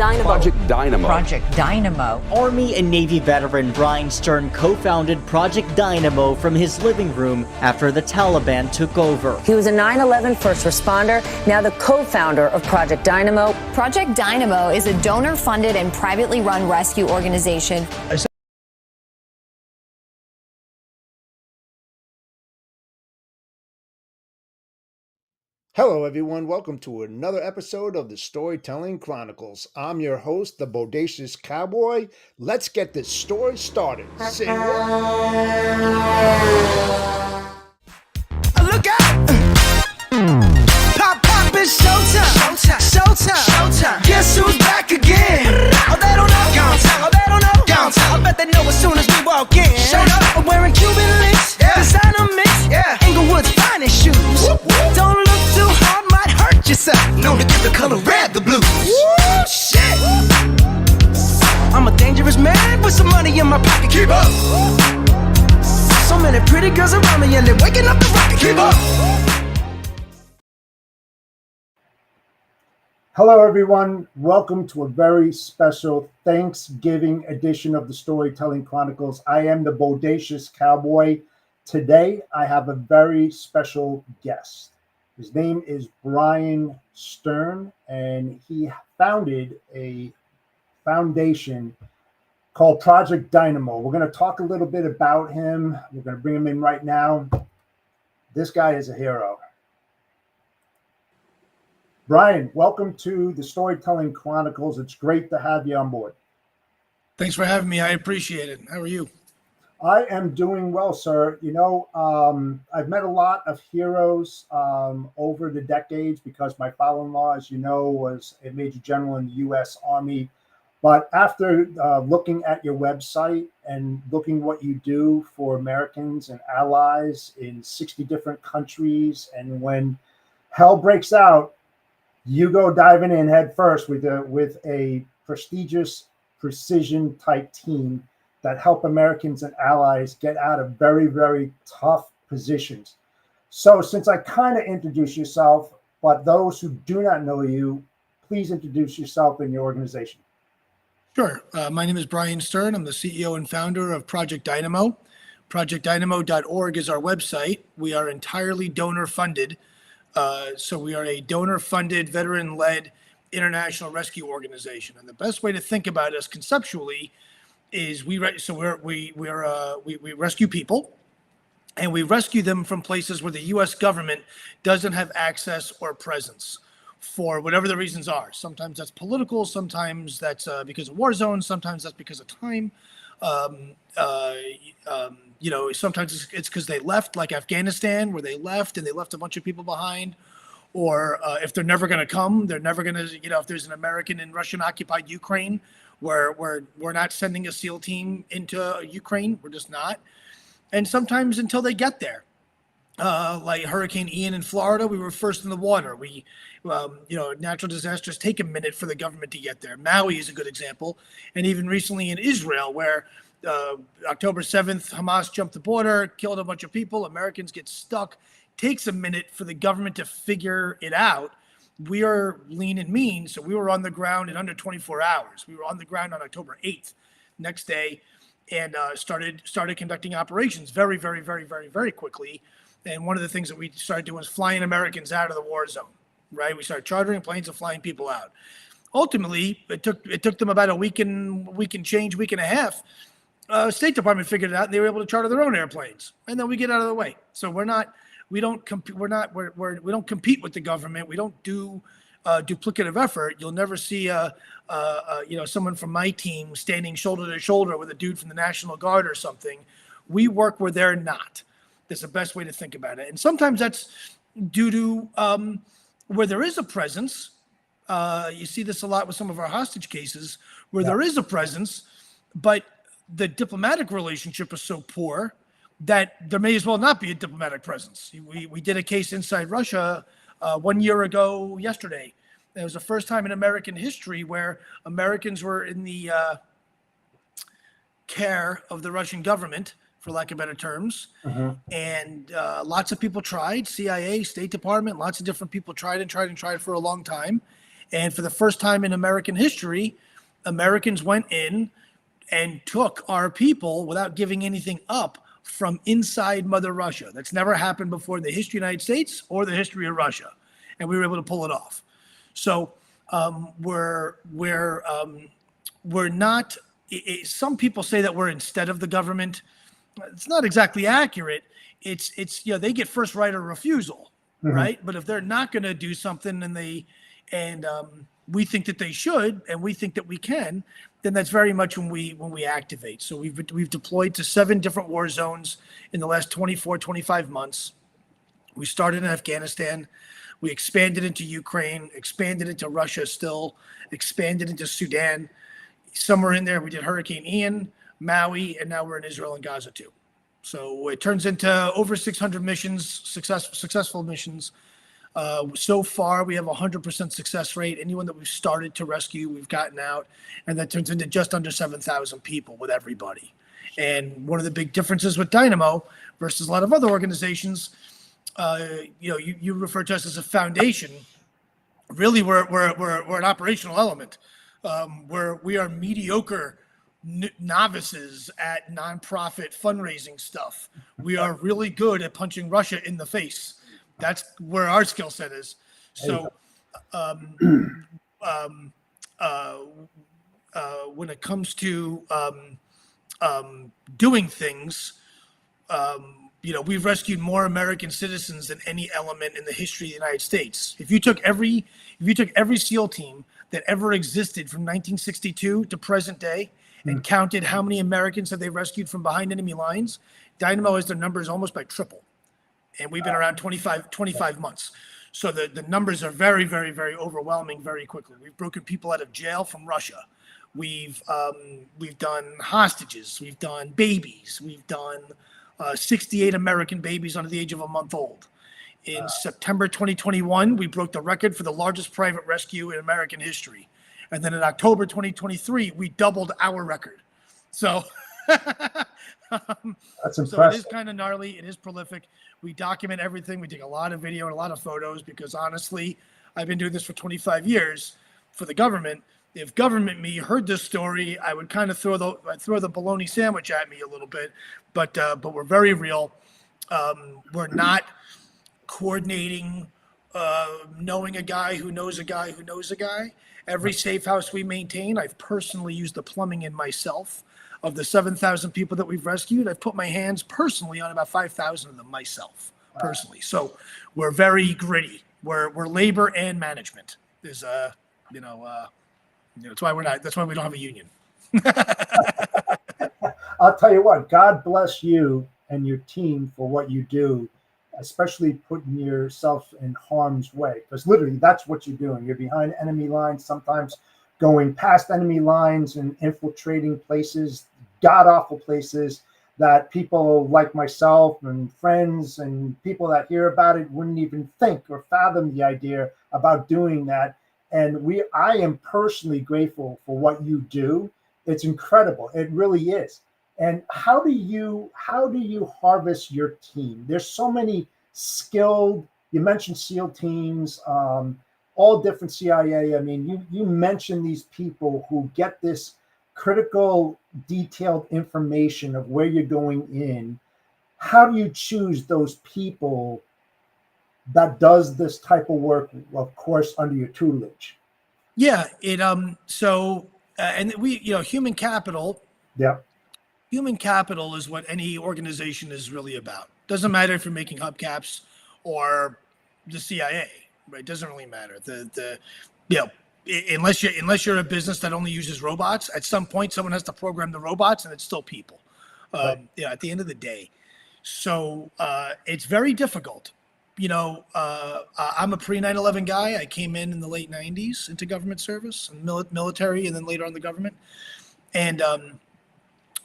Dynamo. Project Dynamo. Project Dynamo. Army and Navy veteran Bryan Stern co-founded Project Dynamo from his living room after the Taliban took over. He was a 9/11 first responder, now the co-founder of Project Dynamo. Project Dynamo is a donor-funded and privately run rescue organization. Hello, everyone. Welcome to another episode of the Storytelling Chronicles. I'm your host, the Bodacious Cowboy. Let's get this story started. Say what? Look out! Pop, pop, it's showtime. Showtime. Showtime. Guess who's back again? Oh, they don't know. Gone time. Oh, they don't know. Gone time. I bet they know as soon as we walk in. Showed up. I'm wearing Cuban links. Yeah. Designer mix. Yeah. Inglewood's finest shoes. Whoop, whoop. Don't look too hard, might hurt yourself. Known to give the color red the blues. Woo, shit. I'm a dangerous man with some money in my pocket. Keep up. So many pretty girls around me and they're waking up the rocket. Keep up. Hello, everyone. Welcome to a very special Thanksgiving edition of the Storytelling Chronicles. I am the Bodacious Cowboy. Today, I have a very special guest. His name is Bryan Stern, and he founded a foundation called Project Dynamo. We're going to talk a little bit about him. We're going to bring him in right now. This guy is a hero. Bryan, welcome to the Storytelling Chronicles. It's great to have you on board. Thanks for having me. I appreciate it. How are you? I am doing well, sir. You know, I've met a lot of heroes over the decades because my father-in-law, as you know, was a major general in the U.S. Army. But after looking at your website and looking what you do for Americans and allies in 60 different countries, and when hell breaks out, you go diving in head first with a prestigious precision type team that help Americans and allies get out of very, very tough positions. So since I kind of introduced yourself, but those who do not know you, please introduce yourself and your organization. Sure. My name is Bryan Stern. I'm the CEO and founder of Project Dynamo. ProjectDynamo.org is our website. We are entirely donor funded. So we are a donor-funded, veteran-led international rescue organization. And the best way to think about us conceptually is we rescue people, and we rescue them from places where the U.S. government doesn't have access or presence for whatever the reasons are. Sometimes that's political, sometimes that's because of war zones, sometimes that's because of time. Sometimes it's because they left, like Afghanistan, where they left and they left a bunch of people behind. Or if they're never going to come, they're never going to, if there's an American in Russian-occupied Ukraine, where we're not sending a SEAL team into Ukraine, we're just not. And sometimes until they get there. Like Hurricane Ian in Florida, we were first in the water. Natural disasters take a minute for the government to get there. Maui is a good example. And even recently in Israel, where October 7th, Hamas jumped the border, killed a bunch of people. Americans get stuck. Takes a minute for the government to figure it out. We are lean and mean, so we were on the ground in under 24 hours. We were on the ground on October 8th, next day, and started conducting operations very, very, very, very, very quickly. And one of the things that we started doing was flying Americans out of the war zone, right? We started chartering planes and flying people out. Ultimately, it took them about a week and a half. State Department figured it out, and they were able to charter their own airplanes. And then we get out of the way. So we don't compete with the government. We don't do duplicative effort. You'll never see someone from my team standing shoulder to shoulder with a dude from the National Guard or something. We work where they're not. That's the best way to think about it. And sometimes that's due to where there is a presence. You see this a lot with some of our hostage cases where there is a presence, but the diplomatic relationship is so poor that there may as well not be a diplomatic presence. We did a case inside Russia 1 year ago yesterday. It was the first time in American history where Americans were in the care of the Russian government, for lack of better terms. And lots of people tried, CIA, State Department, lots of different people tried for a long time. And for the first time in American history, Americans went in and took our people without giving anything up from inside Mother Russia. That's never happened before in the history of the United States or the history of Russia. And we were able to pull it off. So we're not, some people say that we're instead of the government. It's not exactly accurate. It's they get first right of refusal, right? But if they're not going to do something and we think that they should, and we think that we can, then that's very much when we activate. So we've deployed to 7 different war zones in the last 24, 25 months. We started in Afghanistan. We expanded into Ukraine, expanded into Russia still, expanded into Sudan. Somewhere in there, we did Hurricane Ian, Maui, and now we're in Israel and Gaza too. So it turns into over 600 missions, successful missions. So far, we have a 100% success rate. Anyone that we've started to rescue, we've gotten out, and that turns into just under 7,000 people with everybody. And one of the big differences with Dynamo versus a lot of other organizations, you refer to us as a foundation. Really, we're an operational element. We are mediocre novices at nonprofit fundraising stuff. We are really good at punching Russia in the face. That's where our skill set is. So, when it comes to doing things, we've rescued more American citizens than any element in the history of the United States. If you took every SEAL team that ever existed from 1962 to present day and counted how many Americans have they rescued from behind enemy lines, Dynamo has their numbers almost by triple. And we've been around 25 months. So the numbers are very, very, very overwhelming very quickly. We've broken people out of jail from Russia. We've done hostages. We've done babies. We've done 68 American babies under the age of a month old. In September 2021, we broke the record for the largest private rescue in American history. And then in October 2023, we doubled our record. So that's impressive. So it is kind of gnarly. It is prolific. We document everything. We take a lot of video and a lot of photos because honestly, I've been doing this for 25 years for the government. If government me heard this story, I would kind of throw the bologna sandwich at me a little bit. But we're very real. We're not coordinating, knowing a guy who knows a guy who knows a guy. Every safe house we maintain, I've personally used the plumbing in myself. Of the 7,000 people that we've rescued, I've put my hands personally on about 5,000 of them myself, personally. So we're very gritty. We're labor and management. There's that's why that's why we don't have a union. I'll tell you what, God bless you and your team for what you do, especially putting yourself in harm's way. Because literally that's what you're doing. You're behind enemy lines, sometimes going past enemy lines and infiltrating places, god-awful places that people like myself and friends and people that hear about it wouldn't even think or fathom the idea about doing that. And I am personally grateful for what you do. It's incredible. It really is. And how do you harvest your team? There's so many skilled, you mentioned SEAL teams, all different CIA. I mean, you mentioned these people who get this critical, detailed information of where you're going in. How do you choose those people that does this type of work, of course, under your tutelage? Yeah, and we, human capital. Yeah. Human capital is what any organization is really about. Doesn't matter if you're making hubcaps or the CIA, right? It doesn't really matter. Unless you're a business that only uses robots, at some point someone has to program the robots, and it's still people. Right. At the end of the day, so it's very difficult. I'm a pre-9/11 guy. I came in the late 90s into government service and military, and then later on the government. And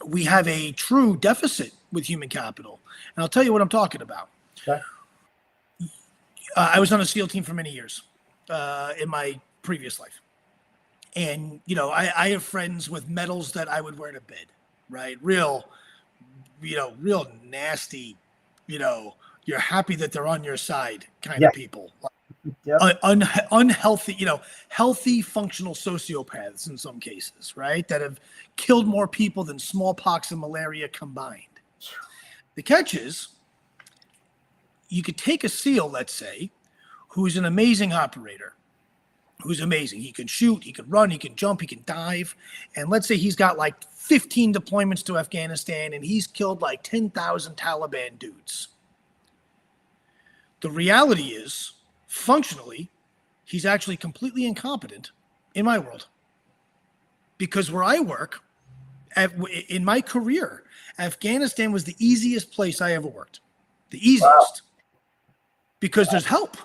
we have a true deficit with human capital. And I'll tell you what I'm talking about. Okay. I was on a SEAL team for many years in my previous life. And, I have friends with medals that I would wear to bed, right? Real nasty, you're happy that they're on your side kind of people. Yep. Unhealthy, healthy functional sociopaths in some cases, right? That have killed more people than smallpox and malaria combined. The catch is, you could take a SEAL, let's say, who's an amazing operator, who's amazing. He can shoot, he can run, he can jump, he can dive. And let's say he's got like 15 deployments to Afghanistan and he's killed like 10,000 Taliban dudes. The reality is, functionally, he's actually completely incompetent in my world. Because where I work, in my career, Afghanistan was the easiest place I ever worked. The easiest. Wow. Because there's help.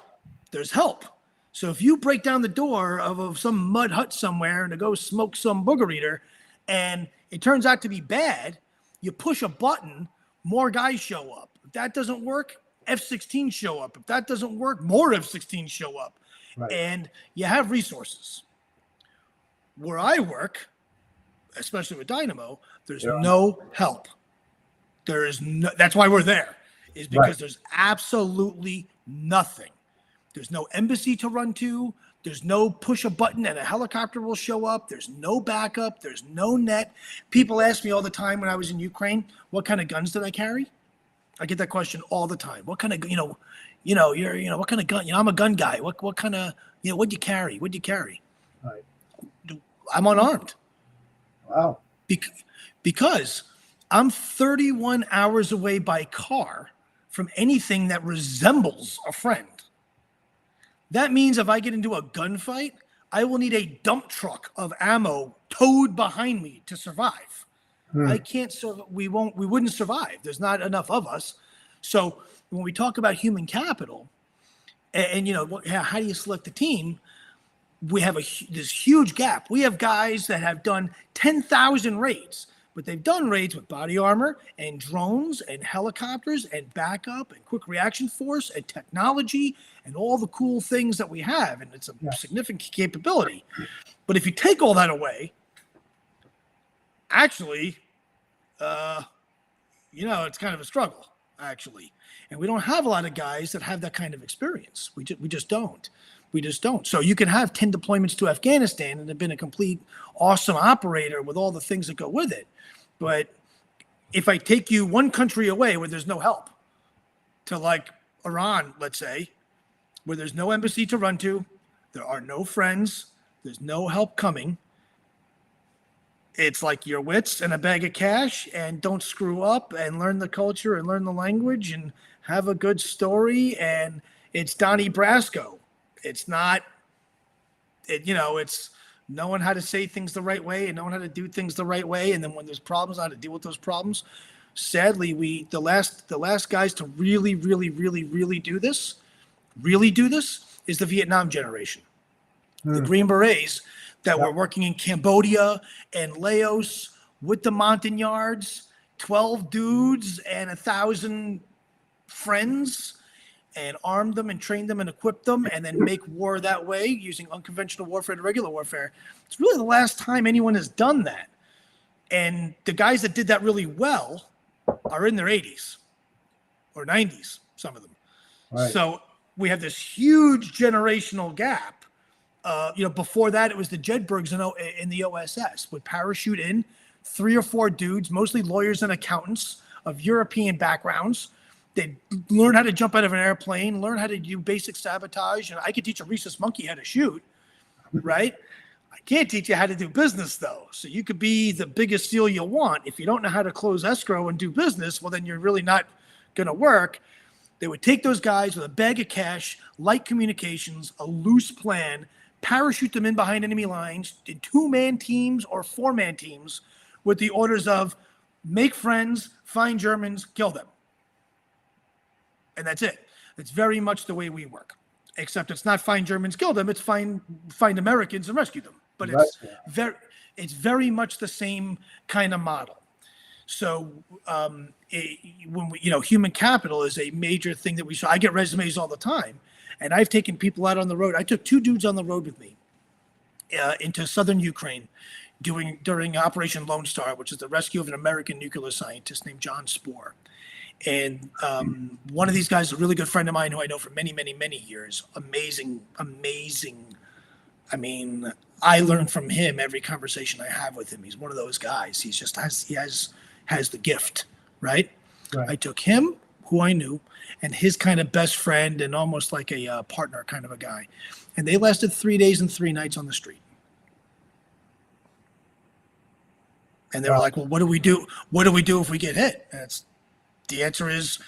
There's help. So if you break down the door of some mud hut somewhere and to go smoke some booger eater, and it turns out to be bad, you push a button, more guys show up. If that doesn't work, F-16 show up. If that doesn't work, more F-16 show up. Right. And you have resources. Where I work, especially with Dynamo, there's no help. There is no, that's why we're there, is because there's absolutely nothing. There's no embassy to run to. There's no push a button and a helicopter will show up. There's no backup. There's no net. People ask me all the time when I was in Ukraine, what kind of guns did I carry? I get that question all the time. What kind of, what kind of gun? I'm a gun guy. What kind of, what'd you carry? What'd you carry? Right. I'm unarmed. Wow. Because I'm 31 hours away by car from anything that resembles a friend. That means if I get into a gunfight, I will need a dump truck of ammo towed behind me to survive. I can't we wouldn't survive. There's not enough of us. So when we talk about human capital and how do you select the team? We have this huge gap. We have guys that have done 10,000 raids, but they've done raids with body armor and drones and helicopters and backup and quick reaction force and technology and all the cool things that we have. And it's a significant capability. But if you take all that away, actually, it's kind of a struggle, actually. And we don't have a lot of guys that have that kind of experience. We just don't. We just don't. So you can have 10 deployments to Afghanistan and have been a complete awesome operator with all the things that go with it. But if I take you one country away where there's no help, to like Iran, let's say, where there's no embassy to run to, there are no friends, there's no help coming. It's like your wits and a bag of cash, and don't screw up and learn the culture and learn the language and have a good story. And it's Donnie Brasco. It's not, it's knowing how to say things the right way and knowing how to do things the right way. And then when there's problems, how to deal with those problems. Sadly, the last guys to really, really, really, really do this is the Vietnam generation. The Green Berets that were working in Cambodia and Laos with the Montagnards, 12 dudes and 1,000 friends, and armed them and trained them and equipped them and then make war that way using unconventional warfare to regular warfare. It's really the last time anyone has done that. And the guys that did that really well are in their 80s or 90s, some of them. Right. So we have this huge generational gap. Before that, it was the Jedburghs in the OSS would parachute in 3 or 4 dudes, mostly lawyers and accountants of European backgrounds. They'd learn how to jump out of an airplane, learn how to do basic sabotage. And I could teach a rhesus monkey how to shoot, right? I can't teach you how to do business, though. So you could be the biggest SEAL you want. If you don't know how to close escrow and do business, well, then you're really not going to work. They would take those guys with a bag of cash, light communications, a loose plan, parachute them in behind enemy lines in 2-man teams or 4-man teams with the orders of make friends, find Germans, kill them. And that's it. It's very much the way we work, except it's not find Germans, kill them. It's find Americans and rescue them. But it's very much the same kind of model. So human capital is a major thing that we saw. I get resumes all the time, and I've taken people out on the road. I took 2 dudes on the road with me into southern Ukraine during Operation Lone Star, which is the rescue of an American nuclear scientist named John Spoor. And one of these guys, a really good friend of mine who I know for many, many, many years, amazing. I mean, I learn from him every conversation I have with him. He's one of those guys. He has the gift, right? Right. I took him, who I knew, and his kind of best friend and almost like a partner kind of a guy. And they lasted 3 days and 3 nights on the street. And they were like, well, what do we do? What do we do if we get hit? And the answer is,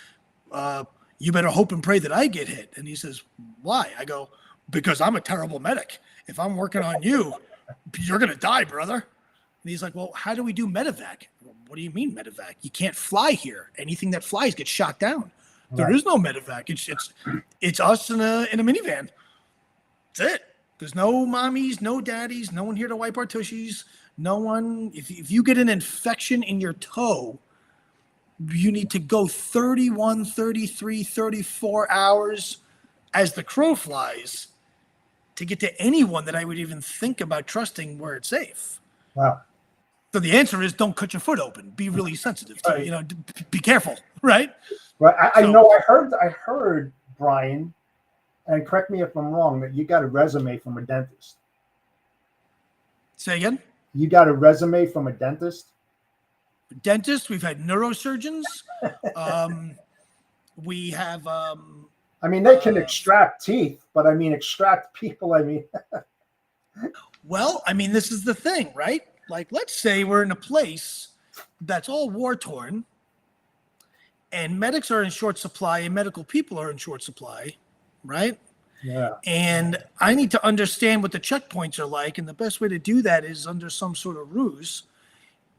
you better hope and pray that I get hit. And he says, why? I go, because I'm a terrible medic. If I'm working on you, you're going to die, brother. And he's like, well, how do we do medevac? What do you mean medevac? You can't fly here. Anything that flies gets shot down. There is no medevac. It's us in a minivan. That's it. There's no mommies, no daddies, no one here to wipe our tushies. No one. If you get an infection in your toe, you need to go 31, 33, 34 hours as the crow flies to get to anyone that I would even think about trusting where it's safe. Wow. So the answer is don't cut your foot open. Be really sensitive to it. Be careful, right? Right. I heard, Bryan, and correct me if I'm wrong, that you got a resume from a dentist. Say again? You got a resume from a dentist? Dentists, we've had neurosurgeons. We have I mean, they can extract teeth, but I mean, extract people, I mean. well, I mean, this is the thing, right? Like, let's say we're in a place that's all war-torn, and medics are in short supply, and medical people are in short supply, right? Yeah. And I need to understand what the checkpoints are like, and the best way to do that is under some sort of ruse.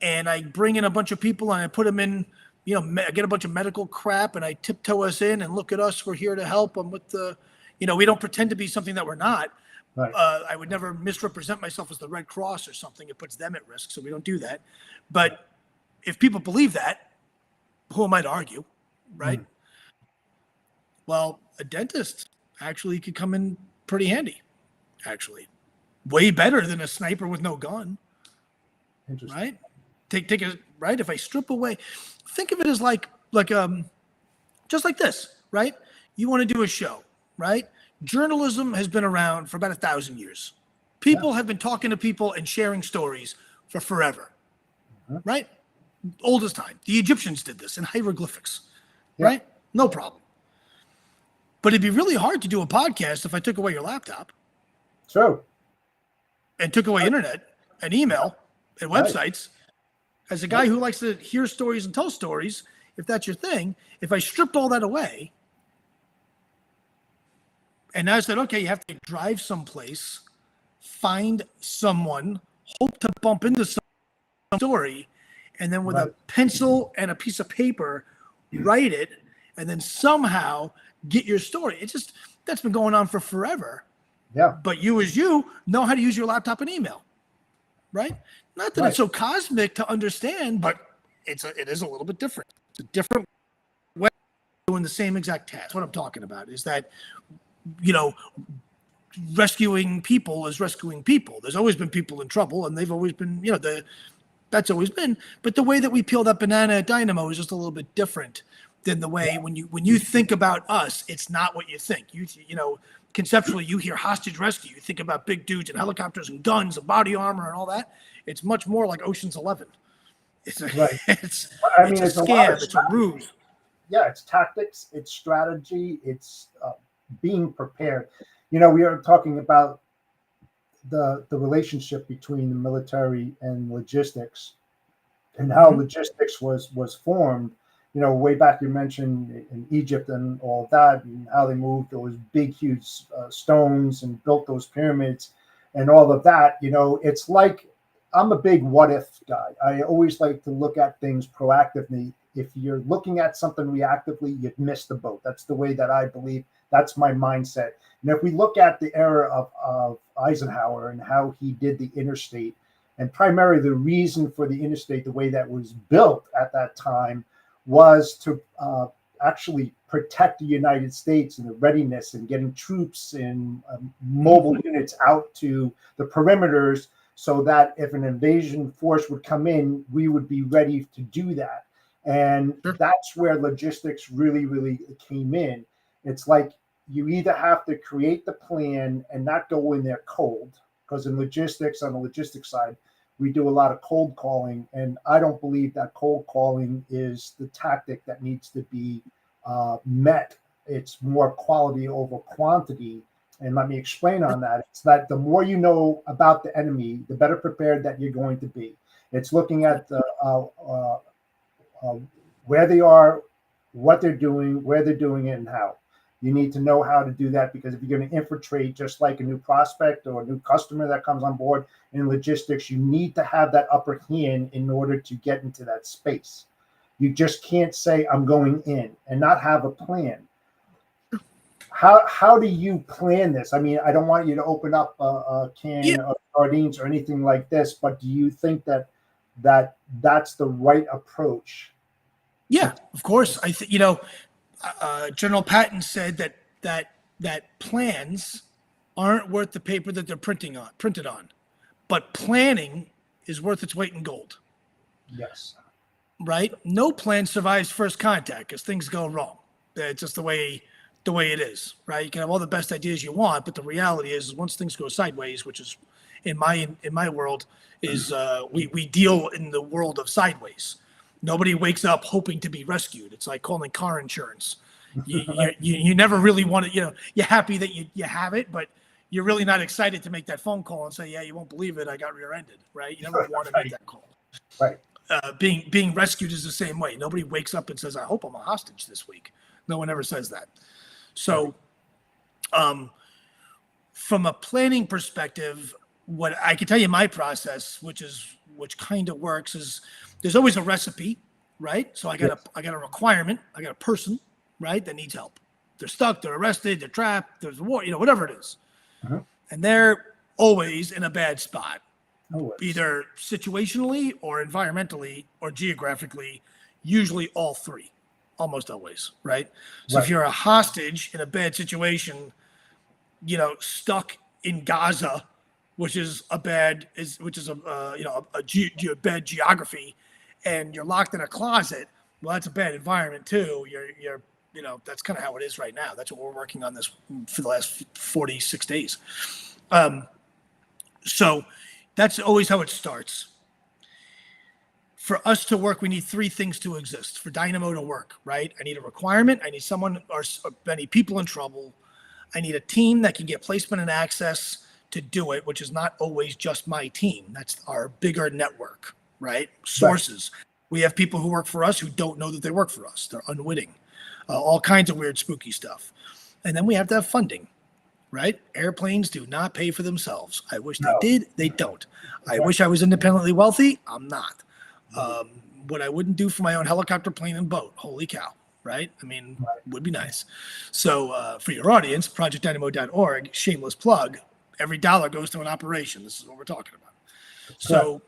And I bring in a bunch of people, and I put them in, I get a bunch of medical crap, and I tiptoe us in and look at us. We're here to help them with the, we don't pretend to be something that we're not. Right. I would never misrepresent myself as the Red Cross or something. It puts them at risk, so we don't do that. But if people believe that, who am I to argue, right? Well, a dentist actually could come in pretty handy, actually. Way better than a sniper with no gun. Interesting. Right? Take a right. If I strip away, think of it as like just like this, right? You want to do a show, right? Journalism has been around for about 1,000 years. People have been talking to people and sharing stories for forever, right? Oldest time. The Egyptians did this in hieroglyphics, right? No problem. But it'd be really hard to do a podcast if I took away your laptop. True. And took away internet and email and websites. As a guy who likes to hear stories and tell stories, if that's your thing, if I stripped all that away, and I said, okay, you have to drive someplace, find someone, hope to bump into some story, and then with a pencil and a piece of paper, write it, and then somehow get your story. That's been going on for forever. Yeah. But you as you know how to use your laptop and email, right? Not that it's so cosmic to understand, but it is a little bit different. It's a different way of doing the same exact task. What I'm talking about is that, rescuing people is rescuing people. There's always been people in trouble, and they've always been, that's always been. But the way that we peel that banana at Dynamo is just a little bit different than the way when you think about us, it's not what you think. Conceptually, you hear hostage rescue, you think about big dudes and helicopters and guns and body armor and all that. It's much more like Ocean's 11. It's a scam. It's a ruse. Yeah, it's tactics, it's strategy, it's being prepared. We are talking about the relationship between the military and logistics, and how logistics was formed. Way back, you mentioned in Egypt and all that, and how they moved those big, huge stones and built those pyramids and all of that. It's like, I'm a big what if guy. I always like to look at things proactively. If you're looking at something reactively, you've missed the boat. That's the way that I believe. That's my mindset. And if we look at the era of Eisenhower and how he did the interstate, and primarily the reason for the interstate, the way that was built at that time, was to actually protect the United States and the readiness and getting troops and mobile units out to the perimeters, so that if an invasion force would come in, we would be ready to do that. And that's where logistics really, really came in. It's like you either have to create the plan and not go in there cold, because in logistics, on the logistics side, we do a lot of cold calling. And I don't believe that cold calling is the tactic that needs to be met. It's more quality over quantity. And let me explain on that. It's that the more you know about the enemy, the better prepared that you're going to be. It's looking at the where they are, what they're doing, where they're doing it, and how. You need to know how to do that, because if you're going to infiltrate just like a new prospect or a new customer that comes on board in logistics, you need to have that upper hand in order to get into that space. You just can't say, I'm going in, and not have a plan. How do you plan this? I mean, I don't want you to open up a can of sardines or anything like this, but do you think that that's the right approach? Yeah, of course. I think, General Patton said that plans aren't worth the paper that they're printed on, but planning is worth its weight in gold. Yes. Right? No plan survives first contact because things go wrong. It's just the way it is, right? You can have all the best ideas you want, but the reality is once things go sideways, which is in my world, is we deal in the world of sideways. Nobody wakes up hoping to be rescued. It's like calling car insurance. You never really want to, you're happy that you have it, but you're really not excited to make that phone call and say, yeah, you won't believe it, I got rear-ended, right? You never want to make that call. Right. Being rescued is the same way. Nobody wakes up and says, I hope I'm a hostage this week. No one ever says that. So from a planning perspective, what I can tell you my process, which kind of works, is there's always a recipe, right? So I got a requirement, I got a person, right, that needs help. They're stuck, they're arrested, they're trapped, there's war, whatever it is. Uh-huh. And they're always in a bad spot, Always. either situationally or environmentally or geographically, usually all three, almost always, right? So if you're a hostage in a bad situation, stuck in Gaza, which is a bad geography, and you're locked in a closet, well, that's a bad environment too. You're that's kind of how it is right now. That's what we're working on this for the last 46 days. So that's always how it starts. For us to work, we need three things to exist for Dynamo to work, right? I need a requirement. I need someone, or I need people in trouble. I need a team that can get placement and access to do it, which is not always just my team. That's our bigger network, right? Sources. Right. We have people who work for us who don't know that they work for us. They're unwitting. All kinds of weird, spooky stuff. And then we have to have funding, right? Airplanes do not pay for themselves. I wish they did. They don't. I wish I was independently wealthy. I'm not. What I wouldn't do for my own helicopter, plane, and boat. Holy cow, right? I mean, would be nice. So for your audience, projectdynamo.org, shameless plug, every dollar goes to an operation. This is what we're talking about. So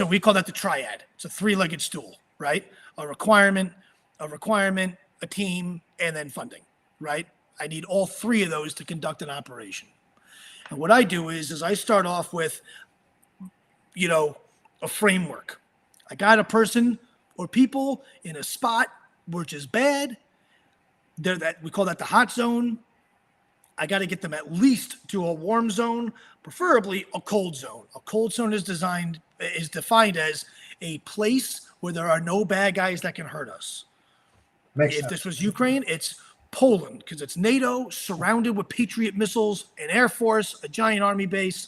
we call that the triad. It's a three-legged stool, right? A requirement, a team, and then funding, right? I need all three of those to conduct an operation. And what I do is I start off with, a framework. I got a person or people in a spot which is bad. We call that the hot zone. I got to get them at least to a warm zone, preferably a cold zone. A cold zone is defined as a place where there are no bad guys that can hurt us. If this was Ukraine, it's Poland, because it's NATO, surrounded with Patriot missiles, an air force, a giant army base.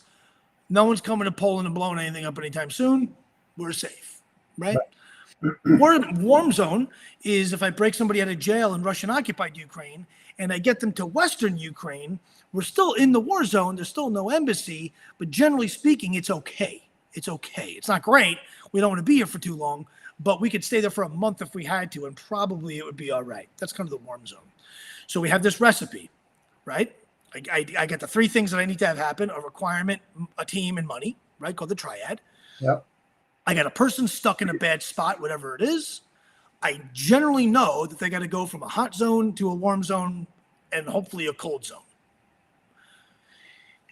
No one's coming to Poland and blowing anything up anytime soon. We're safe, right? Warm zone is if I break somebody out of jail in Russian-occupied Ukraine and I get them to Western Ukraine, we're still in the war zone. There's still no embassy, but generally speaking, it's okay. It's okay. It's not great. We don't want to be here for too long, but we could stay there for a month if we had to, and probably it would be all right. That's kind of the warm zone. So we have this recipe, right? I get the three things that I need to have happen: a requirement, a team, and money, right? Called the triad. Yep. I got a person stuck in a bad spot, whatever it is. I generally know that they got to go from a hot zone to a warm zone and hopefully a cold zone.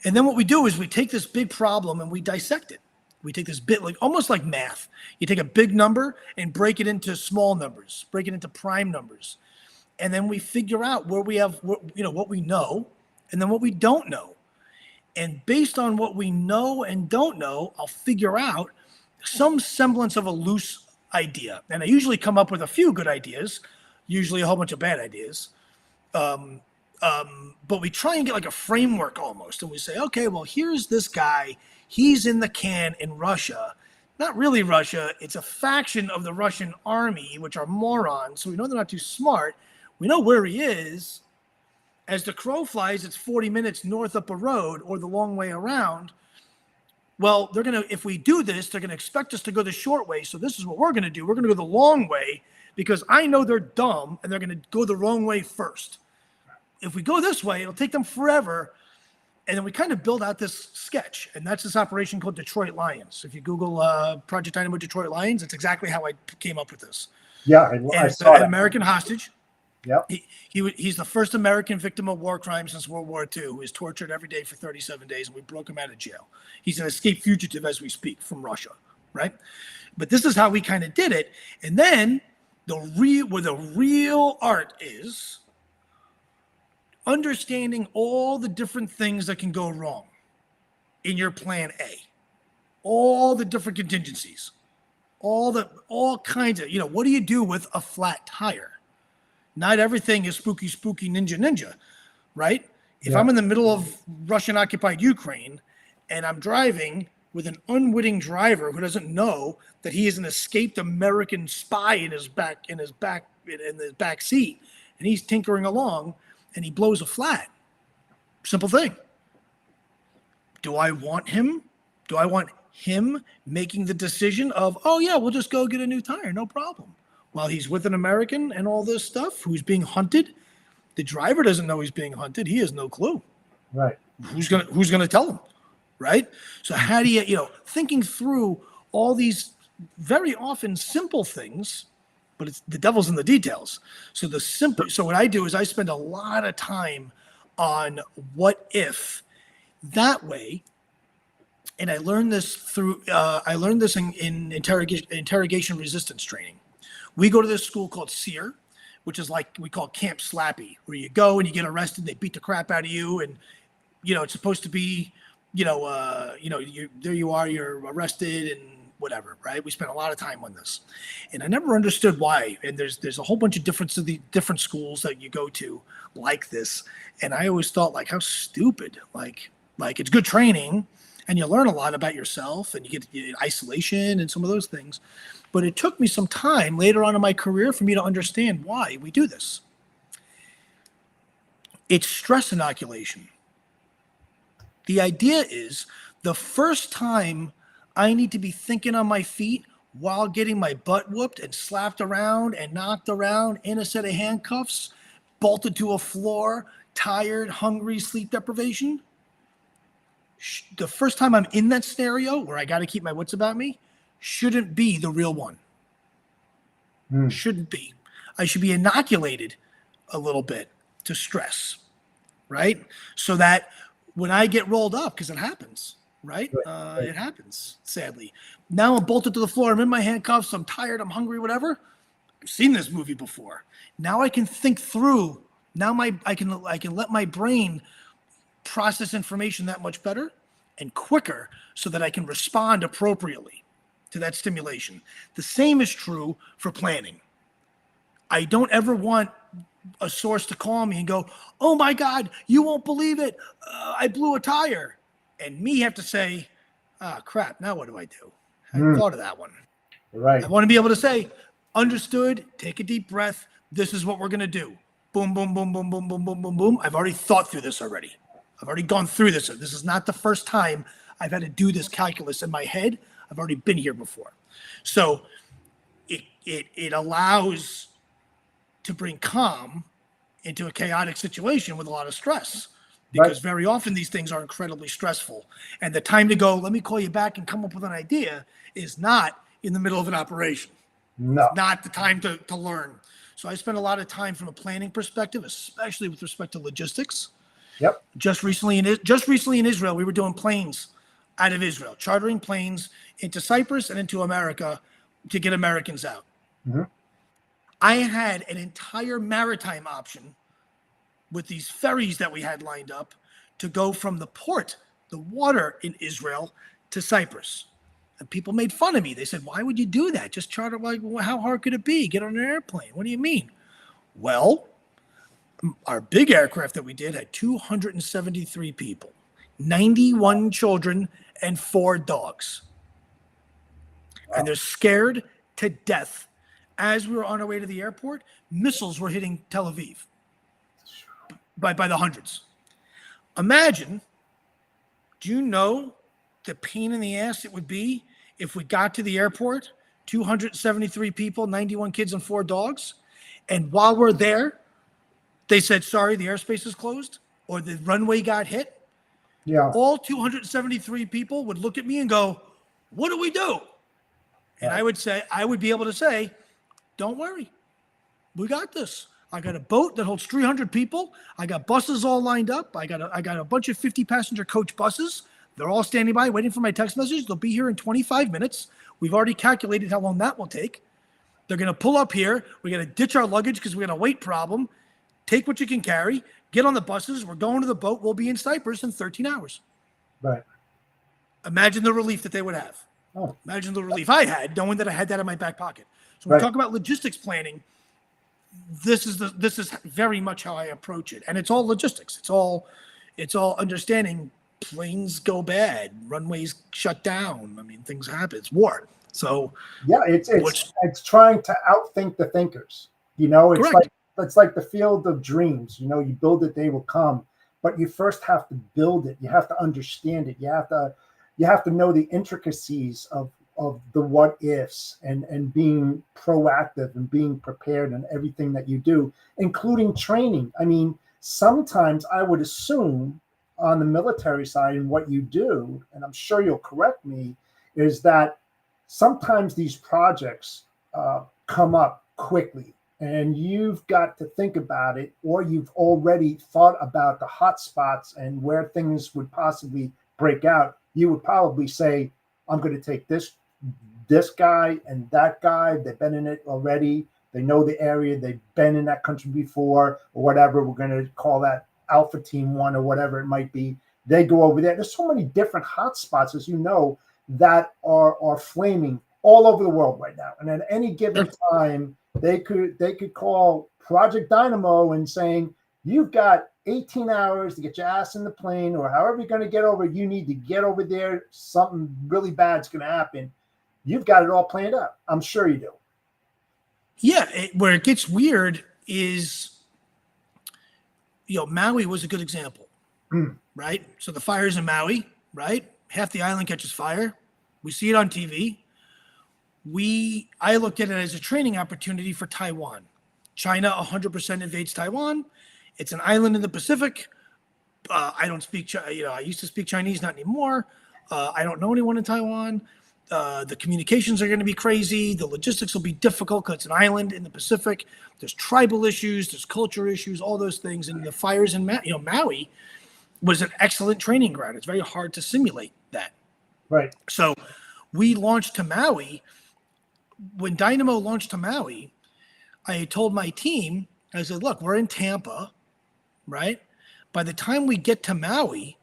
And then what we do is we take this big problem and we dissect it. We take this bit, like almost like math. You take a big number and break it into small numbers, break it into prime numbers. And then we figure out where we have, what we know and then what we don't know. And based on what we know and don't know, I'll figure out some semblance of a loose idea. And I usually come up with a few good ideas, usually a whole bunch of bad ideas. But we try and get like a framework almost. And we say, okay, well, here's this guy. He's in the can in Russia. Not really Russia. It's a faction of the Russian army, which are morons. So we know they're not too smart. We know where he is. As the crow flies, it's 40 minutes north up a road or the long way around. Well, if we do this, they're going to expect us to go the short way. So this is what we're going to do. We're going to go the long way because I know they're dumb and they're going to go the wrong way first. If we go this way, it'll take them forever. And then we kind of build out this sketch. And that's this operation called Detroit Lions. If you Google Project Dynamo Detroit Lions, that's exactly how I came up with this. Yeah, I saw an that. American hostage. Yep. He's the first American victim of war crimes since World War II, who is tortured every day for 37 days, and we broke him out of jail. He's an escaped fugitive as we speak from Russia, right? But this is how we kind of did it. And then where the real art is understanding all the different things that can go wrong in your plan A, all the different contingencies, all kinds of, what do you do with a flat tire? Not everything is spooky, ninja, right? If I'm in the middle of Russian-occupied Ukraine and I'm driving with an unwitting driver who doesn't know that he is an escaped American spy in his back seat, and he's tinkering along and he blows a flat. Simple thing. Do I want him? Do I want him making the decision of, oh yeah, we'll just go get a new tire, no problem, while he's with an American and all this stuff who's being hunted? The driver doesn't know he's being hunted. He has no clue. Right. Who's gonna tell him? Right. So how do you, thinking through all these very often simple things, but it's the devil's in the details. So what I do is I spend a lot of time on what if. That way, and I learned this in interrogation resistance training. We go to this school called SEER, which is like we call Camp Slappy, where you go and you get arrested, they beat the crap out of you, and it's supposed to be, there you are, you're arrested and whatever, right? We spent a lot of time on this, and I never understood why. And there's a whole bunch of different schools that you go to like this, and I always thought like how stupid, like it's good training, and you learn a lot about yourself, and you get isolation and some of those things. But it took me some time later on in my career for me to understand why we do this. It's stress inoculation. The idea is the first time I need to be thinking on my feet while getting my butt whooped and slapped around and knocked around in a set of handcuffs, bolted to a floor, tired, hungry, sleep deprivation. The first time I'm in that scenario where I got to keep my wits about me shouldn't be the real one. Shouldn't be. I should be inoculated a little bit to stress, right? So that when I get rolled up, because it happens, right? It happens, sadly. Now I'm bolted to the floor. I'm in my handcuffs. I'm tired. I'm hungry, whatever. I've seen this movie before. Now I can think through. Now I can let my brain process information that much better and quicker so that I can respond appropriately to that stimulation. The same is true for planning. I don't ever want a source to call me and go, oh my God, you won't believe it. I blew a tire. And me have to say, crap, now what do I do? I hadn't thought of that one. Right. I want to be able to say, understood, take a deep breath. This is what we're going to do. Boom, boom, boom, boom, boom, boom, boom, boom, boom. I've already thought through this already. I've already gone through this. This is not the first time I've had to do this calculus in my head. I've already been here before. So it allows to bring calm into a chaotic situation with a lot of stress, because very often these things are incredibly stressful. And the time to go, let me call you back and come up with an idea, is not in the middle of an operation. No. It's not the time to learn. So I spend a lot of time from a planning perspective, especially with respect to logistics. Yep. Just recently in Israel, we were doing planes out of Israel, chartering planes into Cyprus and into America to get Americans out. Mhm. I had an entire maritime option with these ferries that we had lined up to go from the port, the water in Israel, to Cyprus. And people made fun of me. They said, why would you do that? Just charter, like, how hard could it be? Get on an airplane. What do you mean? Well, our big aircraft that we did had 273 people, 91 children, and 4 dogs. And they're scared to death. As we were on our way to the airport, missiles were hitting Tel Aviv by the hundreds. Imagine, do you know the pain in the ass it would be if we got to the airport, 273 people, 91 kids and 4 dogs, and while we're there, they said, sorry, the airspace is closed, or the runway got hit? Yeah. All 273 people would look at me and go, what do we do? And I would be able to say, don't worry, we got this. I got a boat that holds 300 people. I got buses all lined up. I got a bunch of 50-passenger coach buses. They're all standing by, waiting for my text message. They'll be here in 25 minutes. We've already calculated how long that will take. They're going to pull up here. We're going to ditch our luggage because we got a weight problem. Take what you can carry. Get on the buses. We're going to the boat. We'll be in Cyprus in 13 hours. Right. Imagine the relief that they would have. Oh. Imagine the relief I had, knowing that I had that in my back pocket. So when we talk about logistics planning, this is very much how I approach it. And it's all logistics. It's all understanding planes go bad, runways shut down. I mean, things happen. It's war. So yeah, it's trying to outthink the thinkers. You know, it's like the field of dreams. You know, you build it, they will come. But you first have to build it. You have to understand it. You have to know the intricacies of the what ifs and being proactive and being prepared in everything that you do, including training. I mean, sometimes I would assume on the military side and what you do, and I'm sure you'll correct me, is that sometimes these projects come up quickly and you've got to think about it, or you've already thought about the hot spots and where things would possibly break out. You would probably say, I'm going to take this guy and that guy. They've been in it already. They know the area. They've been in that country before, or whatever. We're going to call that Alpha Team 1 or whatever it might be. They go over there. There's so many different hot spots, as you know, that are flaming all over the world right now. And at any given time, they could call Project Dynamo and saying, you've got 18 hours to get your ass in the plane, or however you're going to get over, you need to get over there. Something really bad's going to happen. You've got it all planned out. I'm sure you do. Yeah. Where it gets weird is, Maui was a good example, right? So the fires in Maui, right? Half the island catches fire. We see it on TV. I looked at it as a training opportunity for Taiwan. China 100% invades Taiwan. It's an island in the Pacific. I don't speak, I used to speak Chinese, not anymore. I don't know anyone in Taiwan. The communications are going to be crazy. The logistics will be difficult because it's an island in the Pacific. There's tribal issues, there's culture issues, all those things. And the fires in Maui was an excellent training ground. It's very hard to simulate that. Right. So we launched to Maui. When Dynamo launched to Maui, I told my team, I said, look, we're in Tampa, right? By the time we get to Maui,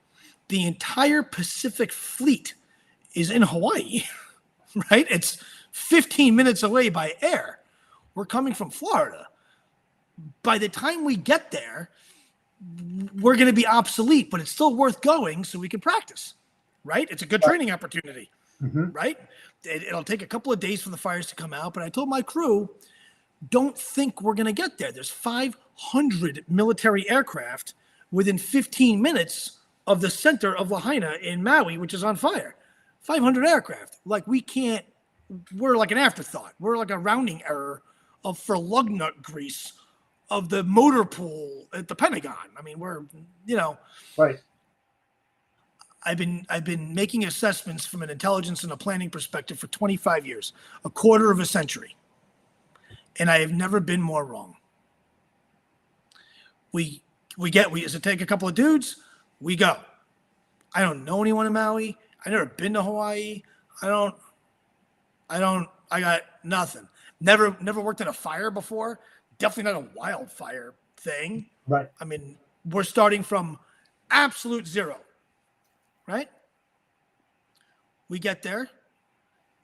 the entire Pacific fleet is in Hawaii, right? It's 15 minutes away by air. We're coming from Florida. By the time we get there, we're going to be obsolete, but it's still worth going so we can practice, right? It's a good training opportunity, right? It'll take a couple of days for the fires to come out, but I told my crew, don't think we're going to get there. There's 500 military aircraft within 15 minutes of the center of Lahaina in Maui, which is on fire. 500 aircraft. Like, we're like an afterthought. We're like a rounding error for lug nut grease of the motor pool at the Pentagon. I mean, we're, right. I've been making assessments from an intelligence and a planning perspective for 25 years, a quarter of a century. And I have never been more wrong. We take a couple of dudes, we go. I don't know anyone in Maui. I never been to Hawaii. I got nothing. Never worked in a fire before. Definitely not a wildfire thing. Right. I mean, we're starting from absolute zero, right? We get there,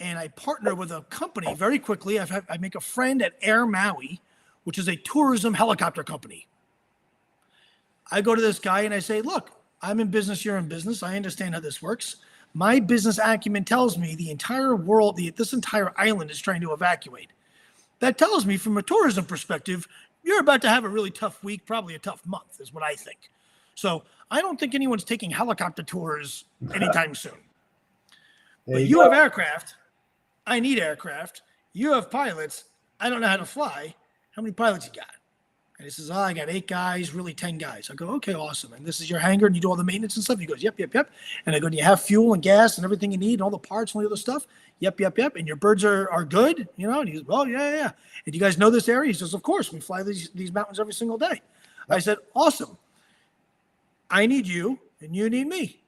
and I partner with a company very quickly. I make a friend at Air Maui, which is a tourism helicopter company. I go to this guy and I say, look, I'm in business, you're in business. I understand how this works. My business acumen tells me the entire world, this entire island is trying to evacuate. That tells me from a tourism perspective, you're about to have a really tough week, probably a tough month, is what I think. So I don't think anyone's taking helicopter tours anytime soon. But you have aircraft. I need aircraft. You have pilots. I don't know how to fly. How many pilots you got? And he says, I got 8 guys, really 10 guys. I go, okay, awesome. And this is your hangar and you do all the maintenance and stuff? He goes, yep. And I go, do you have fuel and gas and everything you need and all the parts and all the other stuff? Yep. And your birds are good? And he goes, well, yeah. And you guys know this area? He says, of course. We fly these mountains every single day. I said, awesome. I need you and you need me.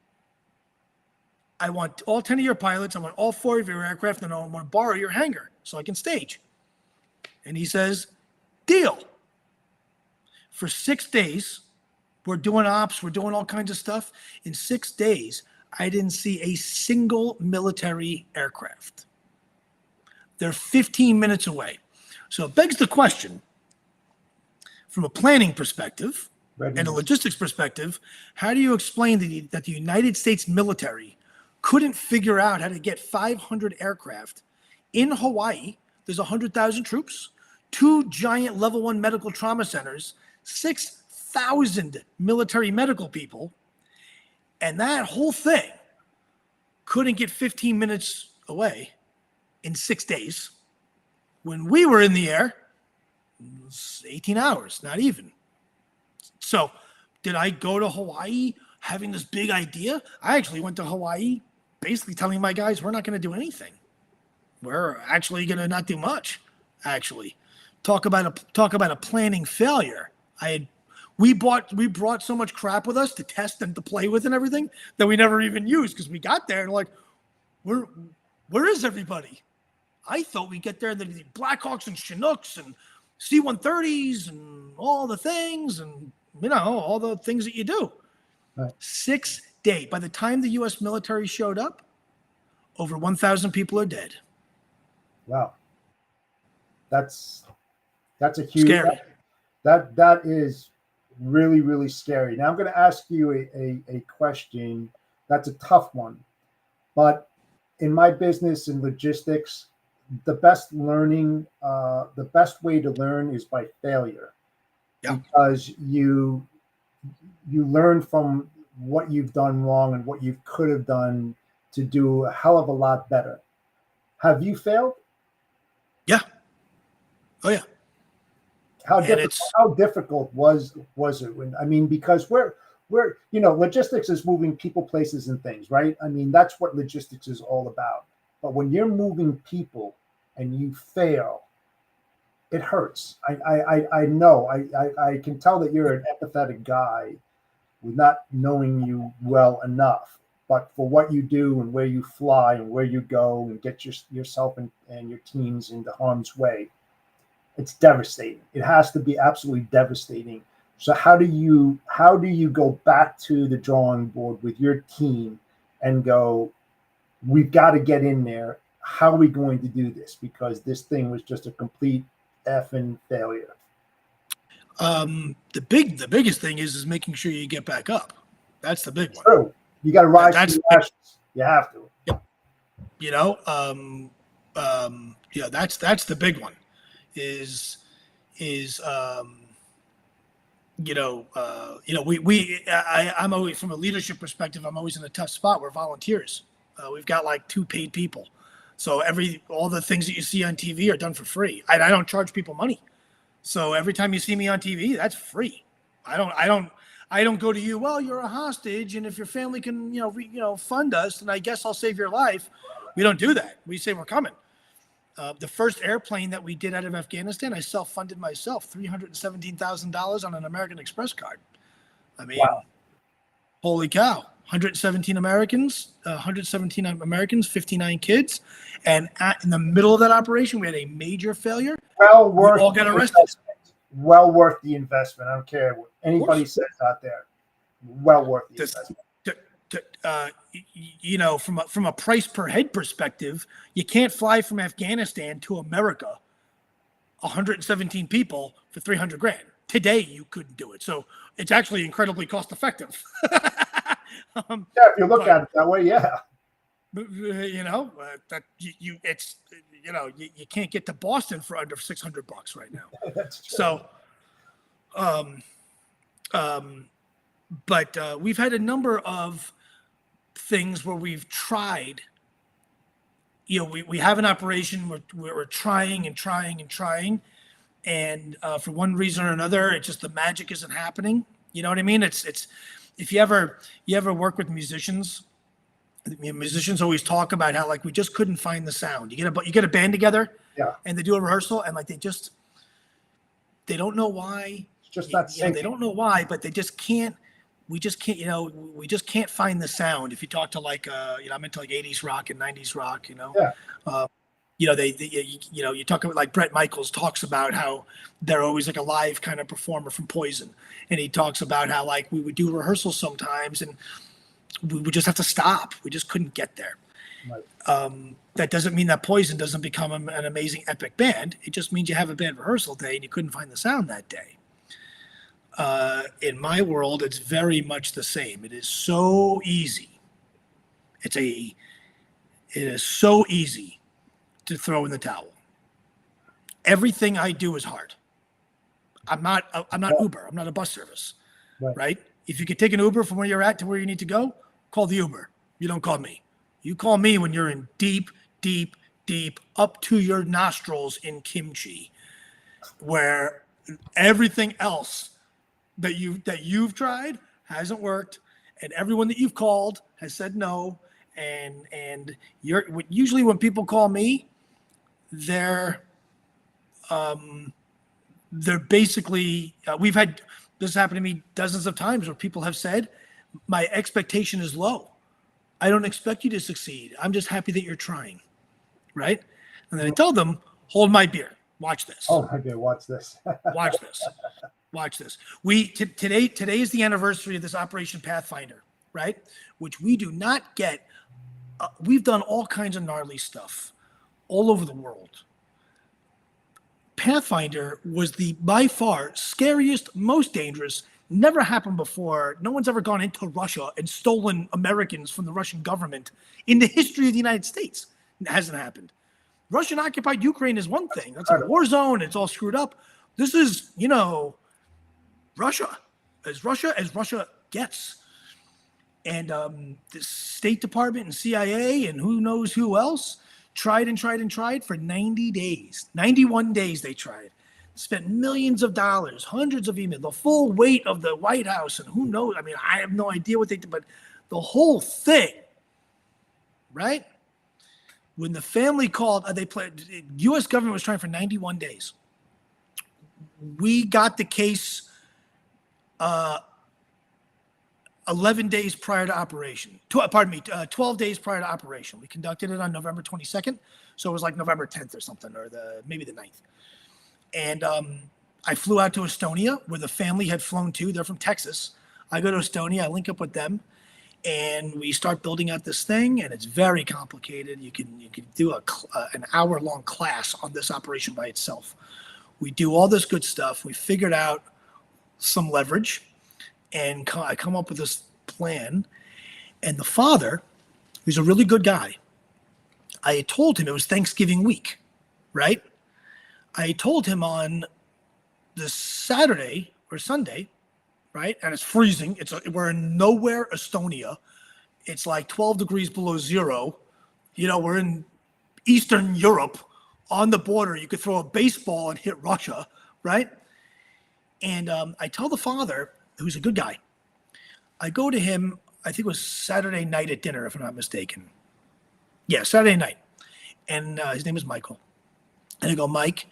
I want all 10 of your pilots. I want all 4 of your aircraft, and I want to borrow your hangar so I can stage. And he says, deal. For 6 days, we're doing ops, we're doing all kinds of stuff. In 6 days, I didn't see a single military aircraft. They're 15 minutes away. So it begs the question, from a planning perspective and a logistics perspective, how do you explain that the United States military couldn't figure out how to get 500 aircraft in Hawaii? There's 100,000 troops, 2 giant level 1 medical trauma centers, 6,000 military medical people, and that whole thing couldn't get 15 minutes away in 6 days. When we were in the air, it was 18 hours, not even. So did I go to Hawaii having this big idea? I actually went to Hawaii basically telling my guys, we're not going to do anything. We're actually going to not do much, actually. Talk about a planning failure. We brought so much crap with us to test and to play with and everything that we never even used, because we got there and like, where is everybody? I thought we'd get there and there'd be Blackhawks and Chinooks and C-130s and all the things and, all the things that you do. Right. 6 days. By the time the U.S. military showed up, over 1,000 people are dead. Wow. That's a huge, scary. That is really, really scary. Now I'm going to ask you a question. That's a tough one, but in my business in logistics, the best way to learn is by failure. Yeah. Because you learn from what you've done wrong and what you could have done to do a hell of a lot better. Have you failed? Yeah. Oh yeah. How difficult was it? Because we're logistics is moving people, places, and things, right? That's what logistics is all about. But when you're moving people and you fail, it hurts. I know. I can tell that you're an empathetic guy with not knowing you well enough. But for what you do and where you fly and where you go and get yourself and your teams into harm's way, it's devastating. It has to be absolutely devastating. So how do you go back to the drawing board with your team and go, we've got to get in there. How are we going to do this? Because this thing was just a complete effing failure. The biggest thing is making sure you get back up. That's the big one. True. You got to rise to the ashes. You have to. Yeah. That's the big one. I'm always, from a leadership perspective, I'm always in a tough spot. We're volunteers. We've got like 2 paid people. So all the things that you see on TV are done for free. I don't charge people money. So every time you see me on TV, that's free. I don't go to you, well, you're a hostage, and if your family can, fund us, then I guess I'll save your life. We don't do that. We say we're coming. The first airplane that we did out of Afghanistan, I self-funded myself, $317,000 on an American Express card. Wow. Holy cow. 117 Americans, 59 kids. And in the middle of that operation, we had a major failure. Well We worth all got the arrested. investment. Well worth the investment. I don't care what anybody says out there. Well worth the investment. From a price per head perspective, you can't fly from Afghanistan to America, 117 people for 300 grand. Today, you couldn't do it. So it's actually incredibly cost effective. Yeah, if you look at it that way, yeah. You can't get to Boston for under $600 right now. That's true. So, but we've had a number of things where we've tried. We have an operation where we're trying and trying and trying, and for one reason or another, it's just the magic isn't happening. You know what I mean? It's if you ever work with musicians. Musicians always talk about how like we just couldn't find the sound. You get a band together, and they do a rehearsal, and like they don't know why. It's just not they don't know why, but they just can't. We just can't. We just can't find the sound. If you talk to like I'm into like 80s rock and 90s rock. You talk about like Bret Michaels talks about how they're always like a live kind of performer from Poison, and he talks about how like we would do rehearsals sometimes and we would just have to stop. We just couldn't get there. Right. That doesn't mean that Poison doesn't become an amazing epic band. It just means you have a bad rehearsal day and you couldn't find the sound that day. In my world, it's very much the same. It is so easy. It is so easy to throw in the towel. Everything I do is hard. I'm not Uber. I'm not a bus service, right? If you could take an Uber from where you're at to where you need to go, call the Uber. You don't call me. You call me when you're in deep, deep, deep, up to your nostrils in kimchi, where everything else that you've tried hasn't worked, and everyone that you've called has said no. And usually when people call me, they're basically we've had this happen to me dozens of times where people have said, my expectation is low. I don't expect you to succeed. I'm just happy that you're trying. Right. And then I tell them, hold my beer. Watch this. Oh my God, watch this. Watch this. Watch this. Today is the anniversary of this Operation Pathfinder, right? Which we do not get. We've done all kinds of gnarly stuff all over the world. Pathfinder was the by far scariest, most dangerous, never happened before. No one's ever gone into Russia and stolen Americans from the Russian government in the history of the United States. It hasn't happened. Russian occupied Ukraine is one thing. That's a war zone. It's all screwed up. This is, Russia as Russia gets. And the State Department and CIA and who knows who else tried and tried and tried for 90 days. 91 days they tried. Spent millions of dollars, hundreds of emails, the full weight of the White House, and who knows? I mean, I have no idea what they did, but the whole thing, right? When the family called, U.S. government was trying for 91 days. We got the case 11 days prior to operation. 12 days prior to operation. We conducted it on November 22nd. So it was like November 10th or something, or maybe the 9th. And I flew out to Estonia, where the family had flown to. They're from Texas. I go to Estonia. I link up with them. And we start building out this thing, and it's very complicated. You can do an hour-long class on this operation by itself. We do all this good stuff. We figured out some leverage, and I come up with this plan. And the father, who's a really good guy, I had told him it was Thanksgiving week, right? I told him on the Saturday or Sunday, right? And it's freezing. We're in nowhere, Estonia. It's like 12 degrees below zero. We're in Eastern Europe on the border. You could throw a baseball and hit Russia, right? And I tell the father, who's a good guy, I go to him, I think it was Saturday night at dinner, if I'm not mistaken. Yeah, Saturday night. And his name is Michael. And I go, Mike,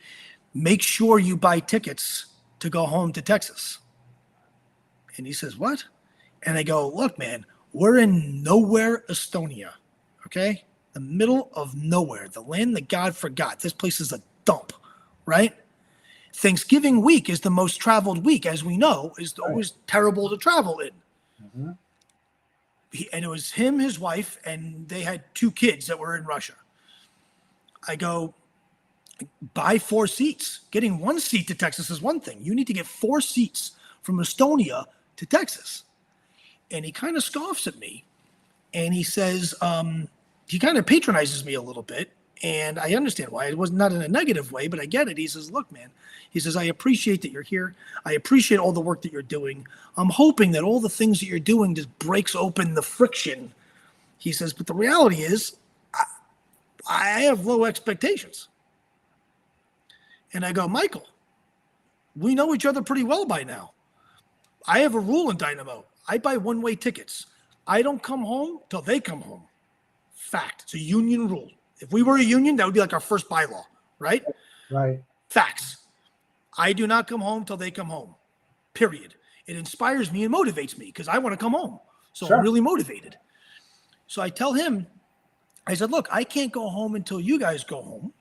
make sure you buy tickets to go home to Texas. And he says, what? And I go, look, man, We're in nowhere, Estonia, okay? The middle of nowhere, the land that God forgot. This place is a dump, right? Thanksgiving week is the most traveled week, as we know, is always terrible to travel in. Mm-hmm. And it was him, his wife, and they had 2 kids that were in Russia. I go, buy 4 seats. Getting 1 seat to Texas is one thing. You need to get 4 seats from Estonia to Texas. And he kind of scoffs at me, and he says, he kind of patronizes me a little bit, and I understand why. It was not in a negative way, but I get it. He says, look, man, he says, I appreciate that you're here. I appreciate all the work that you're doing. I'm hoping that all the things that you're doing just breaks open the friction. He says, but the reality is I have low expectations. And I go, Michael, we know each other pretty well by now. I have a rule in Dynamo. I buy one-way tickets. I don't come home till they come home. Fact. It's a union rule. If we were a union, that would be like our first bylaw, right? Right. Facts. I do not come home till they come home. Period. It inspires me and motivates me because I want to come home. So Sure. I'm really motivated. So I tell him, I said, look, I can't go home until you guys go home.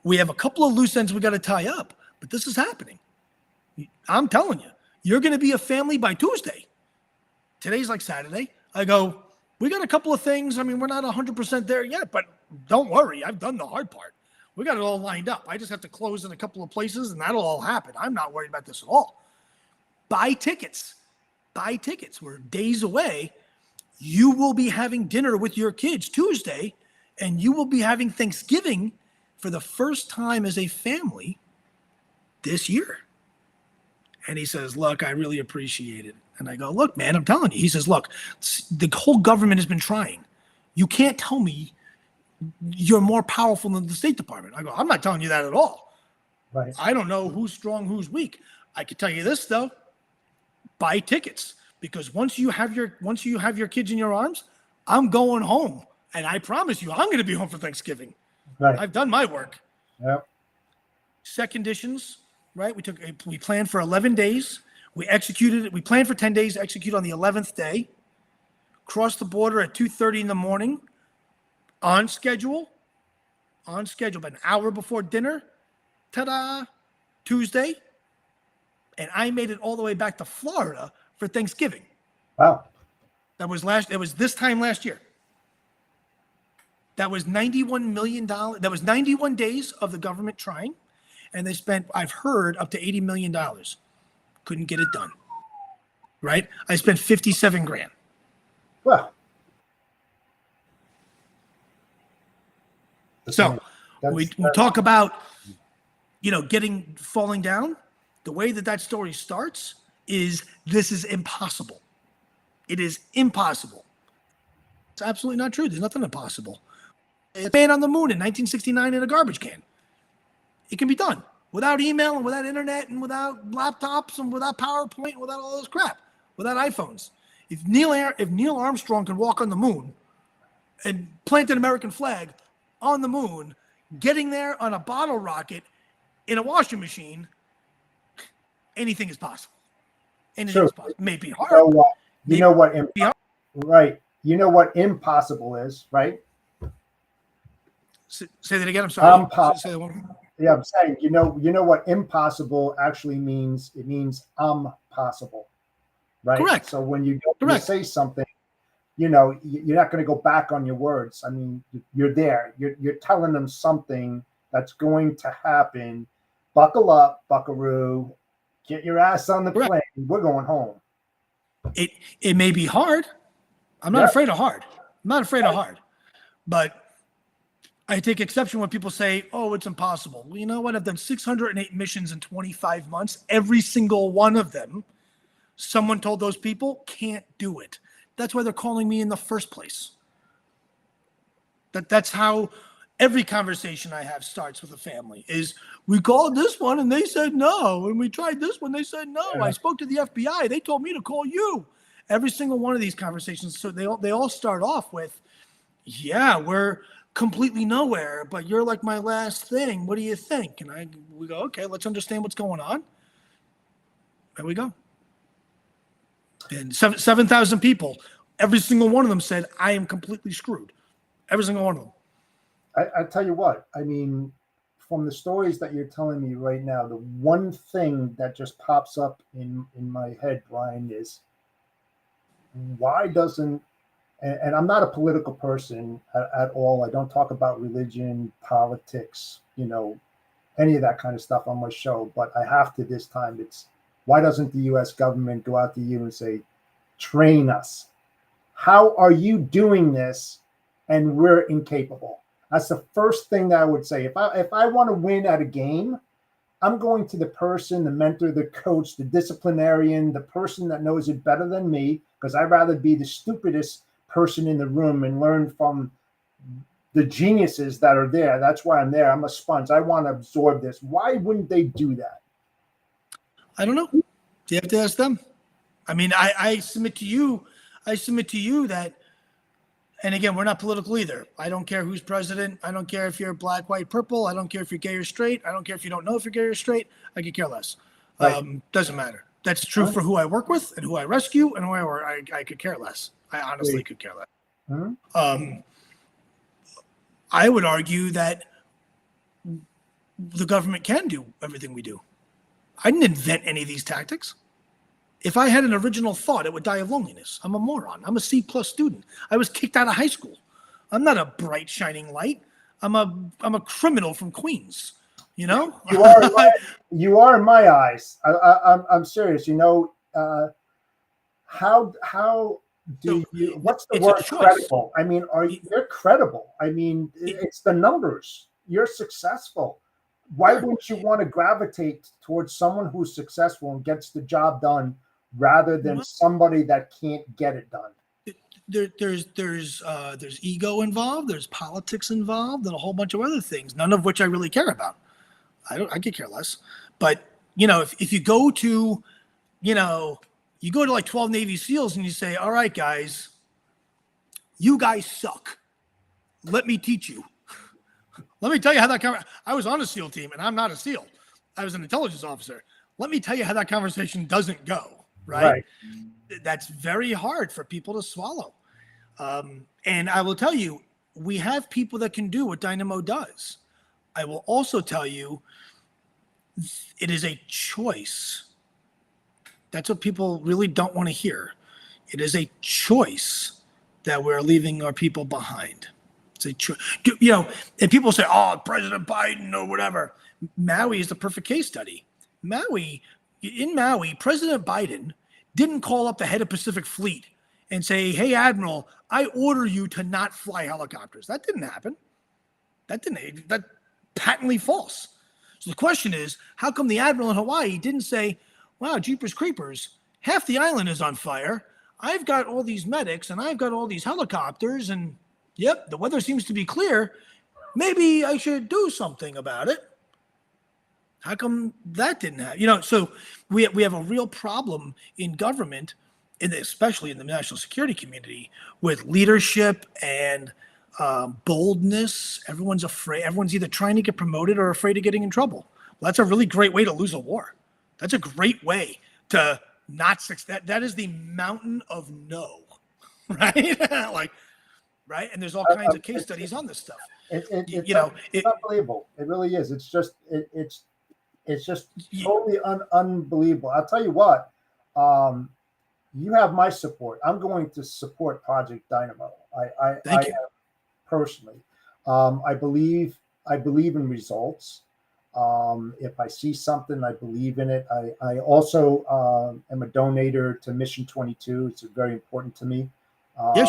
We have a couple of loose ends we got to tie up, but this is happening. I'm telling you, you're going to be a family by Tuesday. Today's like Saturday. I go, we got a couple of things. I mean, we're not 100% there yet, but don't worry. I've done the hard part. We got it all lined up. I just have to close in a couple of places, and that'll all happen. I'm not worried about this at all. Buy tickets. Buy tickets. We're days away. You will be having dinner with your kids Tuesday, and you will be having Thanksgiving for the first time as a family this year. And he says, look, I really appreciate it. And I go, look, man, I'm telling you. He says, look, the whole government has been trying. You can't tell me you're more powerful than the State Department. I go, I'm not telling you that at all. Right. I don't know who's strong, who's weak. I can tell you this, though. Buy tickets. Because once you have your kids in your arms, I'm going home. And I promise you, I'm going to be home for Thanksgiving. Right. I've done my work. Yep. Set conditions, right? We planned for 11 days. We executed it. We planned for 10 days, execute on the 11th day. Crossed the border at 2:30 in the morning. On schedule, but an hour before dinner. Ta-da! Tuesday. And I made it all the way back to Florida for Thanksgiving. Wow. That was this time last year. That was $91 million. That was 91 days of the government trying. And they spent, I've heard, up to $80 million. Couldn't get it done. Right? I spent 57 grand. Well. So we talk about, falling down. The way that story starts is this is impossible. It is impossible. It's absolutely not true. There's nothing impossible. A man on the moon in 1969 in a garbage can. It can be done without email and without internet and without laptops and without PowerPoint and without all this crap, without iPhones. If Neil Armstrong could walk on the moon and plant an American flag on the moon, getting there on a bottle rocket in a washing machine, anything is possible. Anything is possible. It may be hard. You know what right. You know what impossible is, right? Say that again. I'm sorry. Say that one. Yeah, I'm saying, you know what impossible actually means? It means possible, right? Correct. So when you say something, you're not going to go back on your words. I mean, you're there. You're telling them something that's going to happen. Buckle up, buckaroo. Get your ass on the plane. We're going home. It may be hard. I'm not afraid of hard. I'm not afraid of hard. But I take exception when people say, oh, it's impossible. Well, you know what? I've done 608 missions in 25 months. Every single one of them, someone told those people can't do it. That's why they're calling me in the first place. That's how every conversation I have starts with a family is we called this one and they said no. And we tried this one. They said no. I spoke to the FBI. They told me to call you. Every single one of these conversations. So they all start off with, yeah, we're completely nowhere, but you're like my last thing. What do you think? And we go, okay, let's understand what's going on. There we go. And 7,000 people, every single one of them said, I am completely screwed. Every single one of them. I tell you what, I mean, from the stories that you're telling me right now, the one thing that just pops up in my head, Bryan, is why doesn't, and I'm not a political person at all. I don't talk about religion, politics, any of that kind of stuff on my show, but I have to this time. It's why doesn't the U.S. government go out to you and say, train us? How are you doing this? And we're incapable. That's the first thing that I would say. If I want to win at a game, I'm going to the person, the mentor, the coach, the disciplinarian, the person that knows it better than me, because I'd rather be the stupidest person in the room and learn from the geniuses that are there. That's why I'm there. I'm a sponge. I want to absorb this. Why wouldn't they do that? I don't know. You have to ask them. I mean, I submit to you that, and again, we're not political either. I don't care who's president. I don't care if you're black, white, purple. I don't care if you're gay or straight. I don't care if you don't know if you're gay or straight. I could care less. Right. Doesn't matter. That's true for who I work with and who I rescue and who I could care less. I honestly could care less. Mm-hmm. I would argue that the government can do everything we do. I didn't invent any of these tactics. If I had an original thought, it would die of loneliness. I'm a moron. I'm a C+ student. I was kicked out of high school. I'm not a bright, shining light. I'm a criminal from Queens. You are in my eyes. I'm serious. How do you? What's the word? Credible. I mean, you're credible? I mean, it's the numbers. You're successful. Why wouldn't you want to gravitate towards someone who's successful and gets the job done rather than somebody that can't get it done? There's ego involved, there's politics involved, and a whole bunch of other things, none of which I really care about. I could care less. But if you go to, like 12 Navy SEALs and you say, all right, guys, you guys suck. Let me teach you. Let me tell you how I was on a SEAL team, and I'm not a SEAL. I was an intelligence officer. Let me tell you how that conversation doesn't go, right? That's very hard for people to swallow. And I will tell you, we have people that can do what Dynamo does. I will also tell you, it is a choice. That's what people really don't want to hear. It is a choice that we're leaving our people behind. And people say, oh, President Biden or whatever. Maui is the perfect case study. In Maui, President Biden didn't call up the head of Pacific Fleet and say, hey, Admiral, I order you to not fly helicopters. That didn't happen. That's patently false. So the question is, how come the Admiral in Hawaii didn't say, wow, jeepers creepers, half the island is on fire. I've got all these medics and I've got all these helicopters and yep, the weather seems to be clear. Maybe I should do something about it. How come that didn't happen? So we have a real problem in government, especially in the national security community, with leadership and boldness. Everyone's afraid. Everyone's either trying to get promoted or afraid of getting in trouble. Well, that's a really great way to lose a war. That's a great way to not succeed. That is the mountain of no, right? Right? And there's all kinds of case studies on this stuff. It's unbelievable. It really is. It's just totally unbelievable. I'll tell you what. You have my support. I'm going to support Project Dynamo. Thank you. Personally, I believe in results. If I see something, I believe in it. I also am a donator to Mission 22. It's very important to me.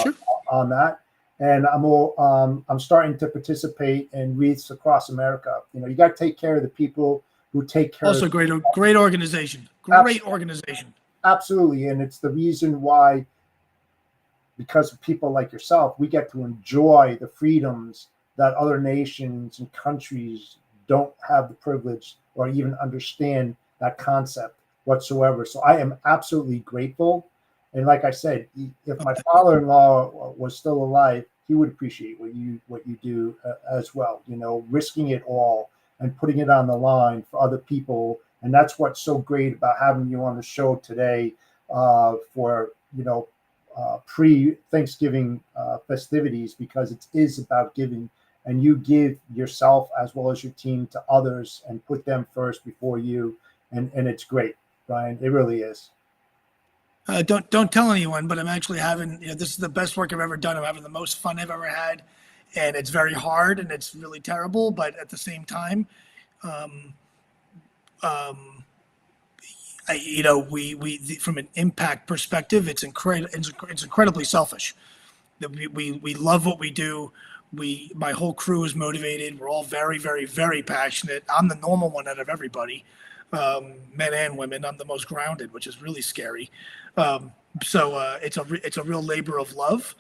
Sure. On that. And I'm starting to participate in wreaths across America. You got to take care of the people who take care. Also, great organization. Great organization. Absolutely, and it's the reason why, because of people like yourself, we get to enjoy the freedoms that other nations and countries don't have the privilege or even understand that concept whatsoever. So I am absolutely grateful. And like I said, if my father-in-law was still alive, he would appreciate what you do as well. Risking it all and putting it on the line for other people. And that's what's so great about having you on the show today. for pre-Thanksgiving festivities, because it is about giving, and you give yourself as well as your team to others and put them first before you, and it's great, Bryan. It really is. Don't tell anyone, but I'm actually having, this is the best work I've ever done. I'm having the most fun I've ever had, and it's very hard and it's really terrible, but at the same time, from an impact perspective, it's incredibly selfish. That we love what we do. My whole crew is motivated. We're all very, very, very passionate. I'm the normal one out of everybody, men and women. I'm the most grounded, which is really scary. So it's a real labor of love,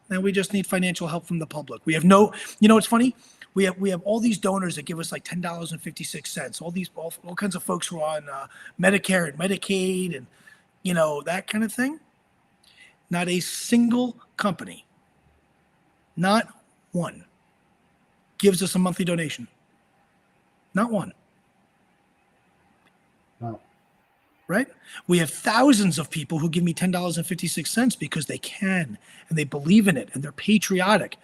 and we just need financial help from the public. We have no, it's funny. We have all these donors that give us like $10.56. All kinds of folks who are on Medicare and Medicaid and that kind of thing. Not a single company, not one, gives us a monthly donation. Not one. Wow. Right? We have thousands of people who give me $10.56 because they can and they believe in it and they're patriotic.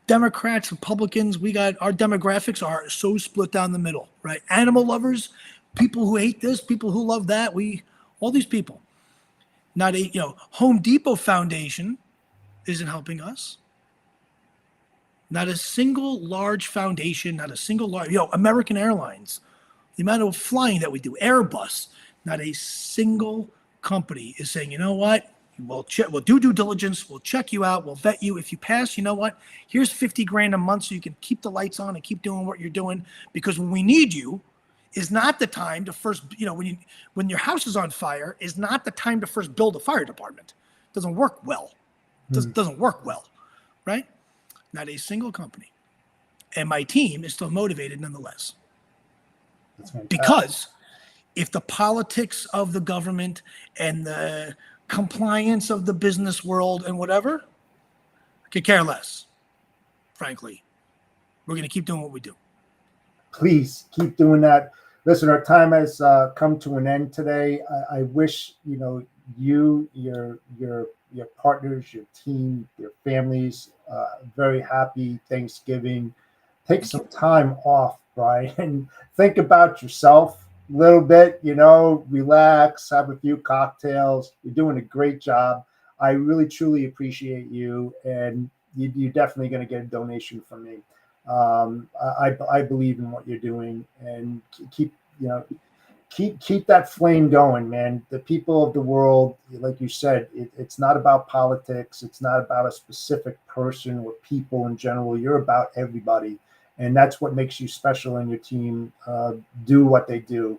Democrats, Republicans, our demographics are so split down the middle, right? Animal lovers, people who hate this, people who love that, all these people. Not Home Depot Foundation isn't helping us. Not a single large foundation, not a single large, American Airlines, the amount of flying that we do, Airbus, not a single company is saying, you know what? We'll do due diligence. We'll check you out. We'll vet you. If you pass, you know what? Here's $50,000 a month so you can keep the lights on and keep doing what you're doing. Because when we need you, is not the time to first. When your house is on fire, is not the time to first build a fire department. It doesn't work well. Doesn't work well, right? Not a single company, and my team is still motivated nonetheless. Because if the politics of the government and the compliance of the business world and whatever, I could care less, frankly. We're going to keep doing what we do. Please keep doing that. Listen, our time has come to an end today. I wish, you, your partners, your team, your families, very happy Thanksgiving. Take some time off, Bryan. Think about yourself a little bit, relax, have a few cocktails. You're doing a great job. I really, truly appreciate you, and you're definitely going to get a donation from me. I believe in what you're doing, and keep that flame going, man. The people of the world, like you said, it's not about politics. It's not about a specific person or people in general. You're about everybody. And that's what makes you special, and your team do what they do.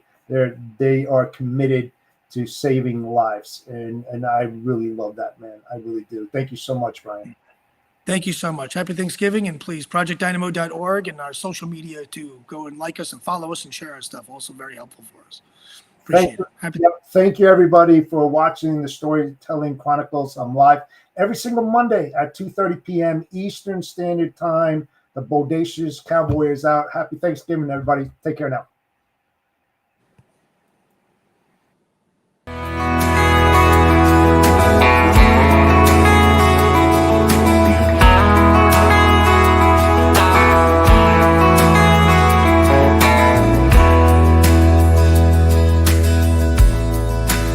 They are committed to saving lives, and I really love that, man. I really do. Thank you so much, Bryan. Thank you so much. Happy Thanksgiving, and please projectdynamo.org and our social media to go and like us and follow us and share our stuff. Also very helpful for us. Appreciate it. Thank you, everybody, for watching the Storytelling Chronicles. I'm live every single Monday at 2:30 p.m. Eastern Standard Time. The Bodacious Cowboy is out. Happy Thanksgiving, everybody. Take care now.